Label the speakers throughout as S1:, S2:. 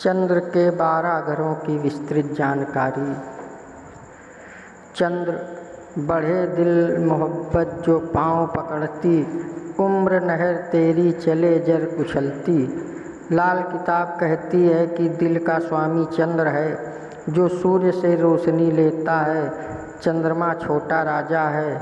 S1: चंद्र के 12 घरों की विस्तृत जानकारी। चंद्र बढ़े दिल मोहब्बत जो पाँव पकड़ती, उम्र नहर तेरी चले जर उछलती। लाल किताब कहती है कि दिल का स्वामी चंद्र है, जो सूर्य से रोशनी लेता है। चंद्रमा छोटा राजा है,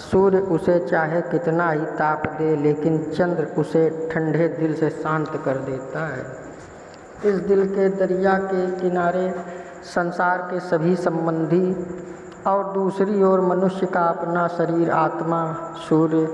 S1: सूर्य उसे चाहे कितना ही ताप दे, लेकिन चंद्र उसे ठंडे दिल से शांत कर देता है। इस दिल के दरिया के किनारे संसार के सभी संबंधी और दूसरी ओर मनुष्य का अपना शरीर आत्मा सूर्य,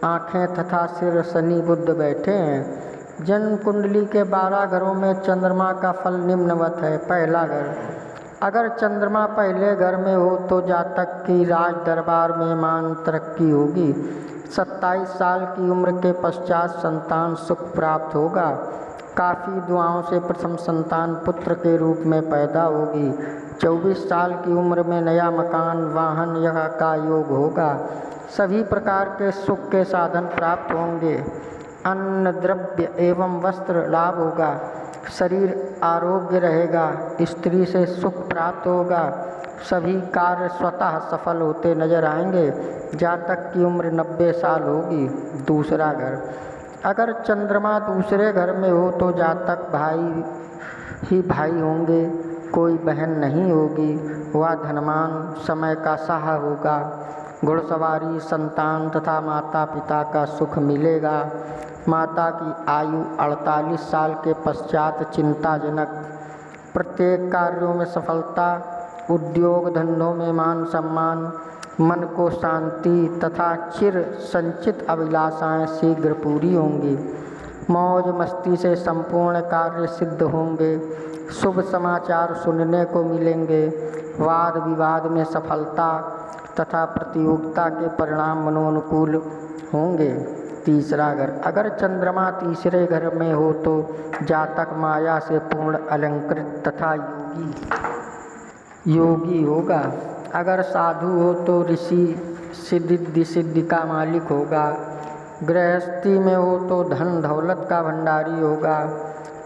S1: आँखें तथा सिर शनि बुध बैठे हैं। जन्म कुंडली के 12 घरों में चंद्रमा का फल निम्नवत है। पहला घर, अगर चंद्रमा पहले घर में हो तो जातक की राज दरबार में मान तरक्की होगी। 27 साल की उम्र के पश्चात संतान सुख प्राप्त होगा। काफ़ी दुआओं से प्रथम संतान पुत्र के रूप में पैदा होगी। 24 साल की उम्र में नया मकान, वाहन या का योग होगा। सभी प्रकार के सुख के साधन प्राप्त होंगे। अन्न द्रव्य एवं वस्त्र लाभ होगा। शरीर आरोग्य रहेगा। स्त्री से सुख प्राप्त होगा। सभी कार्य स्वतः सफल होते नजर आएंगे। जातक की उम्र 90 साल होगी। दूसरा घर, अगर चंद्रमा दूसरे घर में हो तो जातक भाई ही भाई होंगे, कोई बहन नहीं होगी। वह धनवान, समय का साह होगा। घुड़सवारी, संतान तथा माता पिता का सुख मिलेगा। माता की आयु 48 साल के पश्चात चिंताजनक। प्रत्येक कार्यों में सफलता, उद्योग धंधों में मान सम्मान, मन को शांति तथा चिर संचित अभिलाषाएं शीघ्र पूरी होंगी। मौज मस्ती से संपूर्ण कार्य सिद्ध होंगे। शुभ समाचार सुनने को मिलेंगे। वाद विवाद में सफलता तथा प्रतियोगिता के परिणाम मनोनुकूल होंगे। तीसरा घर, अगर चंद्रमा तीसरे घर में हो तो जातक माया से पूर्ण अलंकृत तथा योगी होगा। अगर साधु हो तो ऋषि सिद्धि का मालिक होगा। गृहस्थी में हो तो धन दौलत का भंडारी होगा।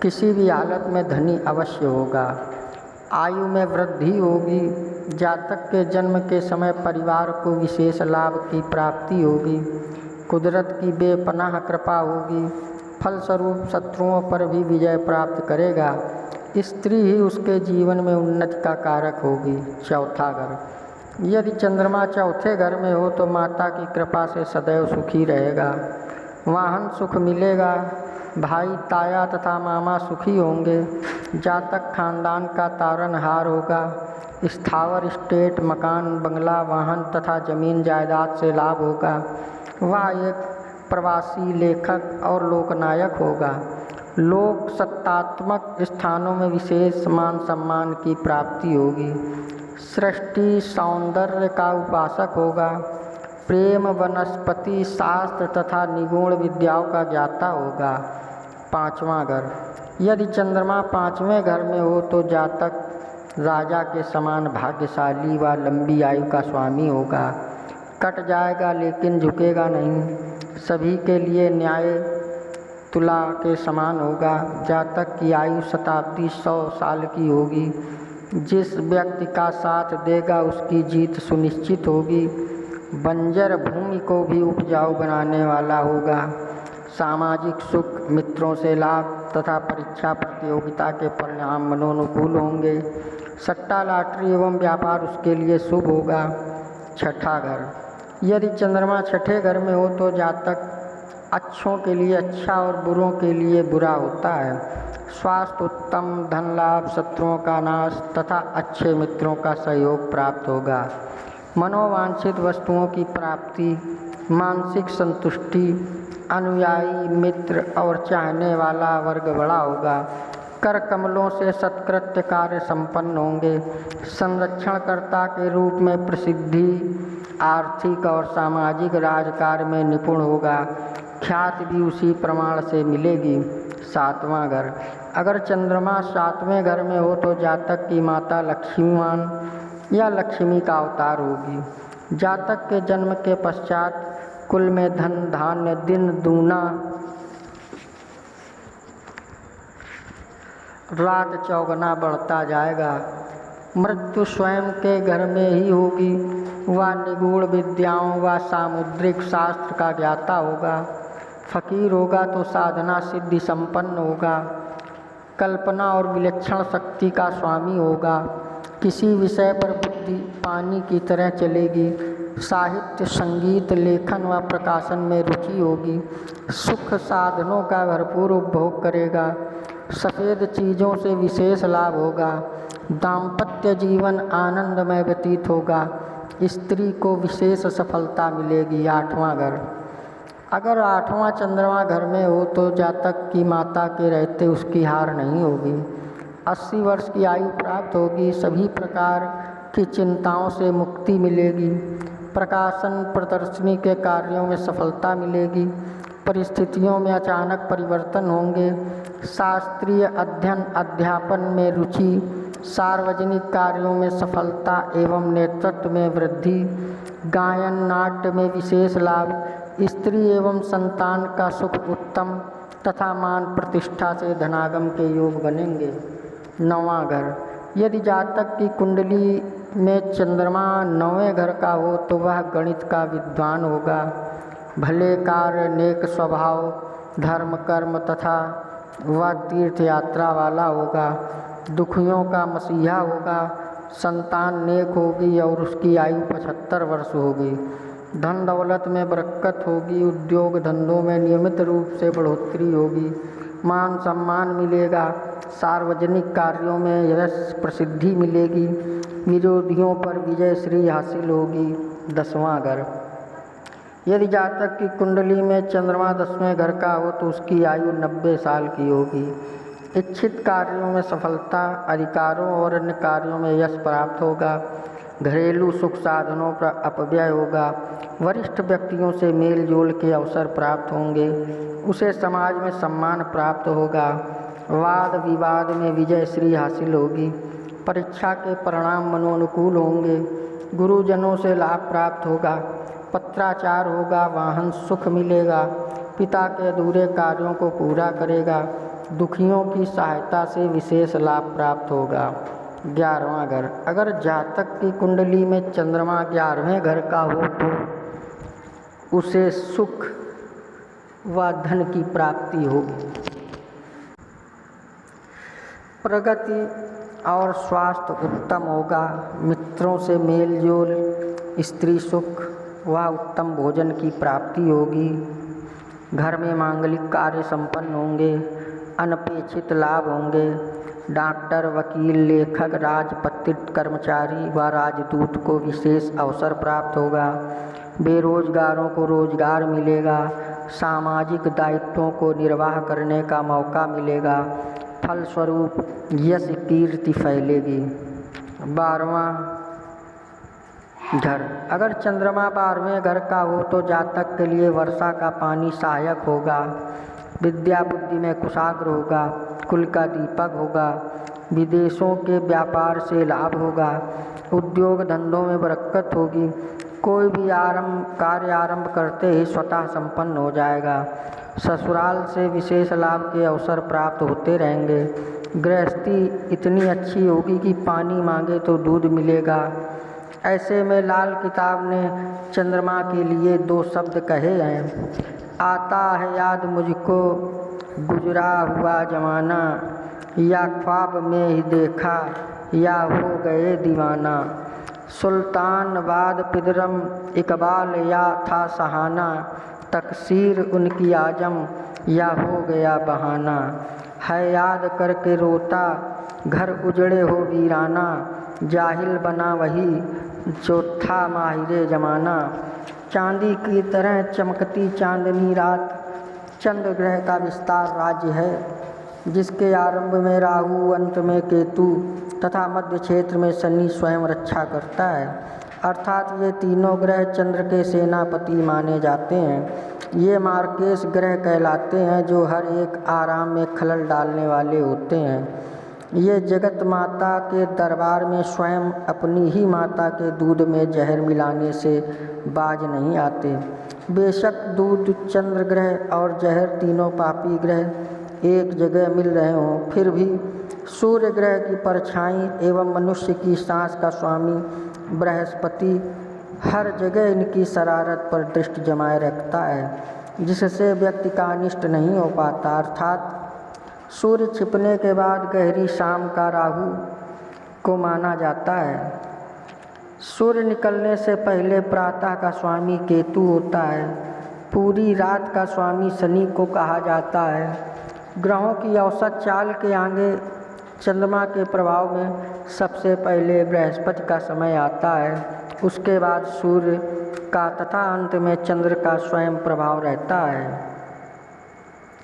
S1: किसी भी हालत में धनी अवश्य होगा। आयु में वृद्धि होगी। जातक के जन्म के समय परिवार को विशेष लाभ की प्राप्ति होगी। कुदरत की बेपनाह कृपा होगी। फलस्वरूप शत्रुओं पर भी विजय प्राप्त करेगा। स्त्री ही उसके जीवन में उन्नति का कारक होगी। चौथा घर, यदि चंद्रमा चौथे घर में हो तो माता की कृपा से सदैव सुखी रहेगा। वाहन सुख मिलेगा। भाई ताया तथा मामा सुखी होंगे। जातक खानदान का तारनहार होगा। स्थावर स्टेट, मकान, बंगला, वाहन तथा जमीन जायदाद से लाभ होगा। वह एक प्रवासी लेखक और लोकनायक होगा। लोक सत्तात्मक स्थानों में विशेष मान सम्मान की प्राप्ति होगी। सृष्टि सौंदर्य का उपासक होगा। प्रेम, वनस्पति शास्त्र तथा निगूढ़ विद्याओं का ज्ञाता होगा। पांचवा घर, यदि चंद्रमा 5वें घर में हो तो जातक राजा के समान भाग्यशाली व लंबी आयु का स्वामी होगा। कट जाएगा लेकिन झुकेगा नहीं। सभी के लिए न्याय तुला के समान होगा। जातक की आयु शताब्दी 100 साल की होगी। जिस व्यक्ति का साथ देगा उसकी जीत सुनिश्चित होगी। बंजर भूमि को भी उपजाऊ बनाने वाला होगा। सामाजिक सुख, मित्रों से लाभ तथा परीक्षा प्रतियोगिता के परिणाम मनोनुकूल होंगे। सट्टा, लॉटरी एवं व्यापार उसके लिए शुभ होगा। छठा घर, यदि चंद्रमा छठे घर में हो तो जातक अच्छों के लिए अच्छा और बुरों के लिए बुरा होता है। स्वास्थ्य उत्तम, धन लाभ, शत्रुओं का नाश तथा अच्छे मित्रों का सहयोग प्राप्त होगा। मनोवांछित वस्तुओं की प्राप्ति, मानसिक संतुष्टि, अनुयायी मित्र और चाहने वाला वर्ग बड़ा होगा। कर कमलों से सत्कृत्य कार्य संपन्न होंगे। संरक्षणकर्ता के रूप में प्रसिद्धि, आर्थिक और सामाजिक राजकार्य में निपुण होगा। ख्याति भी उसी प्रमाण से मिलेगी। सातवां घर, अगर चंद्रमा 7वें घर में हो तो जातक की माता लक्ष्मीवान या लक्ष्मी का अवतार होगी। जातक के जन्म के पश्चात कुल में धन धान्य दिन दूना रात चौगुना बढ़ता जाएगा। मृत्यु स्वयं के घर में ही होगी। वह निगूढ़ विद्याओं व सामुद्रिक शास्त्र का ज्ञाता होगा। फकीर होगा तो साधना सिद्धि संपन्न होगा। कल्पना और विलक्षण शक्ति का स्वामी होगा। किसी विषय पर बुद्धि पानी की तरह चलेगी। साहित्य, संगीत, लेखन व प्रकाशन में रुचि होगी। सुख साधनों का भरपूर उपभोग करेगा। सफ़ेद चीज़ों से विशेष लाभ होगा। दाम्पत्य जीवन आनंदमय व्यतीत होगा। स्त्री को विशेष सफलता मिलेगी। 8वां घर, अगर 8वां चंद्रमा घर में हो तो जातक की माता के रहते उसकी हार नहीं होगी। 80 वर्ष की आयु प्राप्त होगी। सभी प्रकार की चिंताओं से मुक्ति मिलेगी। प्रकाशन प्रदर्शनी के कार्यों में सफलता मिलेगी। परिस्थितियों में अचानक परिवर्तन होंगे। शास्त्रीय अध्ययन अध्यापन में रुचि। सार्वजनिक कार्यों में सफलता एवं नेतृत्व में वृद्धि। गायन नाट्य में विशेष लाभ। स्त्री एवं संतान का सुख उत्तम तथा मान प्रतिष्ठा से धनागम के योग बनेंगे। 9वां घर, यदि जातक की कुंडली में चंद्रमा 9वें घर का हो तो वह गणित का विद्वान होगा। भले कार्य, नेक स्वभाव, धर्म कर्म तथा वह तीर्थ यात्रा वाला होगा। दुखियों का मसीहा होगा। संतान नेक होगी और उसकी आयु 75 वर्ष होगी। धन दौलत में बरकत होगी। उद्योग धंधों में नियमित रूप से बढ़ोतरी होगी। मान सम्मान मिलेगा। सार्वजनिक कार्यों में यश प्रसिद्धि मिलेगी। विरोधियों पर विजय श्री हासिल होगी। 10वां घर, यदि जातक की कुंडली में चंद्रमा 10वें घर का हो तो उसकी आयु 90 साल की होगी। इच्छित कार्यों में सफलता, अधिकारों और अन्य कार्यों में यश प्राप्त होगा। घरेलू सुख साधनों पर अपव्यय होगा। वरिष्ठ व्यक्तियों से मेल जोल के अवसर प्राप्त होंगे। उसे समाज में सम्मान प्राप्त होगा। वाद विवाद में विजय श्री हासिल होगी। परीक्षा के परिणाम मनोनुकूल होंगे। गुरुजनों से लाभ प्राप्त होगा। पत्राचार होगा। वाहन सुख मिलेगा। पिता के अधूरे कार्यों को पूरा करेगा। दुखियों की सहायता से विशेष लाभ प्राप्त होगा। 11वां घर, अगर जातक की कुंडली में चंद्रमा 11वें घर का हो तो उसे सुख व धन की प्राप्ति होगी। प्रगति और स्वास्थ्य उत्तम होगा। मित्रों से मेल जोल, स्त्री सुख व उत्तम भोजन की प्राप्ति होगी। घर में मांगलिक कार्य संपन्न होंगे। अनपेक्षित लाभ होंगे। डॉक्टर, वकील, लेखक, राजपत्रित कर्मचारी व राजदूत को विशेष अवसर प्राप्त होगा। बेरोजगारों को रोजगार मिलेगा। सामाजिक दायित्वों को निर्वाह करने का मौका मिलेगा। फलस्वरूप यश कीर्ति फैलेगी। 12वां घर, अगर चंद्रमा 12वें घर का हो तो जातक के लिए वर्षा का पानी सहायक होगा। विद्या बुद्धि में कुशाग्र होगा। कुल का दीपक होगा। विदेशों के व्यापार से लाभ होगा। उद्योग धंधों में बरकत होगी। कोई भी कार्य आरंभ करते ही स्वतः संपन्न हो जाएगा। ससुराल से विशेष लाभ के अवसर प्राप्त होते रहेंगे। गृहस्थी इतनी अच्छी होगी कि पानी मांगे तो दूध मिलेगा। ऐसे में लाल किताब ने चंद्रमा के लिए 2 शब्द कहे हैं। आता है याद मुझको गुजरा हुआ ज़माना, या ख्वाब में ही देखा या हो गए दीवाना। सुल्तानबाद पिदरम इकबाल या था सहाना, तकसीर उनकी आजम या हो गया बहाना। है याद करके रोता घर उजड़े हो वीराना, जाहिल बना वही जो था माहिरे ज़माना। चांदी की तरह चमकती चांदनी रात चंद्र ग्रह का विस्तार राज्य है, जिसके आरंभ में राहु, अंत में केतु तथा मध्य क्षेत्र में शनि स्वयं रक्षा करता है। अर्थात ये तीनों ग्रह चंद्र के सेनापति माने जाते हैं। ये मार्केश ग्रह कहलाते हैं जो हर एक आराम में खलल डालने वाले होते हैं। ये जगत माता के दरबार में स्वयं अपनी ही माता के दूध में जहर मिलाने से बाज नहीं आते। बेशक दूध, चंद्र ग्रह और जहर तीनों पापी ग्रह एक जगह मिल रहे हों, फिर भी सूर्य ग्रह की परछाई एवं मनुष्य की सांस का स्वामी बृहस्पति हर जगह इनकी शरारत पर दृष्टि जमाए रखता है, जिससे व्यक्ति का अनिष्ट नहीं हो पाता। अर्थात सूर्य छिपने के बाद गहरी शाम का राहु को माना जाता है। सूर्य निकलने से पहले प्रातः का स्वामी केतु होता है। पूरी रात का स्वामी शनि को कहा जाता है। ग्रहों की औसत चाल के आगे चंद्रमा के प्रभाव में सबसे पहले बृहस्पति का समय आता है, उसके बाद सूर्य का तथा अंत में चंद्र का स्वयं प्रभाव रहता है।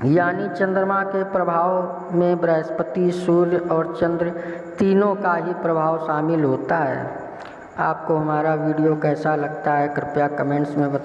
S1: यानी चंद्रमा के प्रभाव में बृहस्पति, सूर्य और चंद्र तीनों का ही प्रभाव शामिल होता है। आपको हमारा वीडियो कैसा लगता है कृपया कमेंट्स में बताएं।